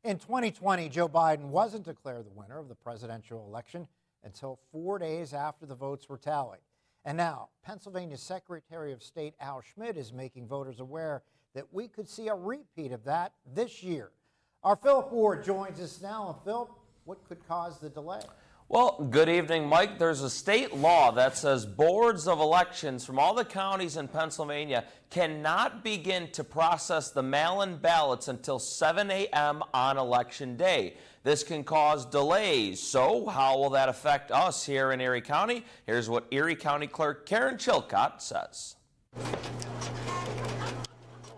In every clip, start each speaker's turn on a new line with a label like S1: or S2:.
S1: In 2020, Joe Biden wasn't declared the winner of the presidential election until 4 days after the votes were tallied. And now, Pennsylvania Secretary of State Al Schmidt is making voters aware that we could see a repeat of that this year. Our Philip Ward joins us now. And Philip, what could cause the delay?
S2: Well, good evening, Mike. There's a state law that says boards of elections from all the counties in Pennsylvania cannot begin to process the mail-in ballots until 7 a.m. on Election Day. This can cause delays. So how will that affect us here in Erie County? Here's what Erie County Clerk Chillcott says.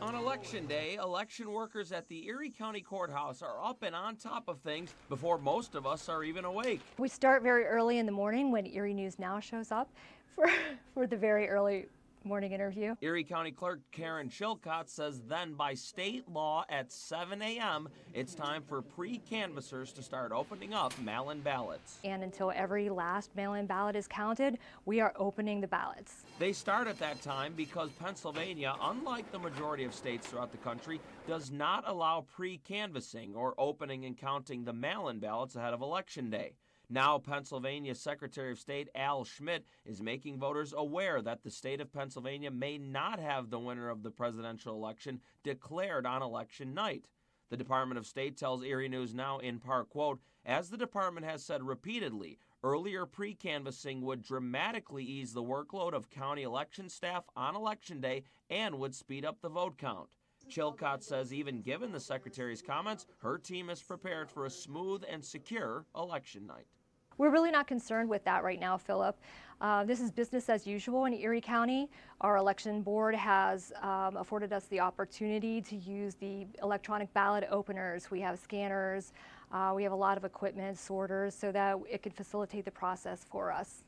S2: On Election Day, election workers at the Erie County Courthouse are up and on top of things before most of us are even awake.
S3: We start very early in the morning when Erie News Now shows up for the very early morning interview.
S2: Erie County Clerk Chillcott says then by state law at 7 a.m., it's time for pre-canvassers to start opening up mail-in ballots.
S3: And until every last mail-in ballot is counted, we are opening the ballots.
S2: They start at that time because Pennsylvania, unlike the majority of states throughout the country, does not allow pre-canvassing or opening and counting the mail-in ballots ahead of Election Day. Now, Pennsylvania Secretary of State Al Schmidt is making voters aware that the state of Pennsylvania may not have the winner of the presidential election declared on election night. The Department of State tells Erie News Now in part, quote, as the department has said repeatedly, earlier pre-canvassing would dramatically ease the workload of county election staff on Election Day and would speed up the vote count. Chillcott says even given the Secretary's comments, her team is prepared for a smooth and secure election night.
S3: We're really not concerned with that right now, Philip. This is business as usual in Erie County. Our election board has afforded us the opportunity to use the electronic ballot openers. We have scanners, we have a lot of equipment, sorters, so that it could facilitate the process for us.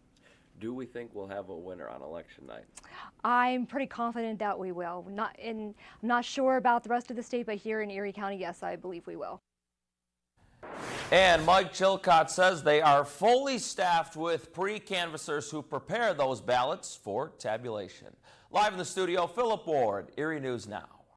S2: Do we think we'll have a winner on election night?
S3: I'm pretty confident that we will. I'm not sure about the rest of the state, but here in Erie County, yes, I believe we will.
S2: And Mike Chillcott says they are fully staffed with pre-canvassers who prepare those ballots for tabulation. Live in the studio, Philip Ward, Erie News Now.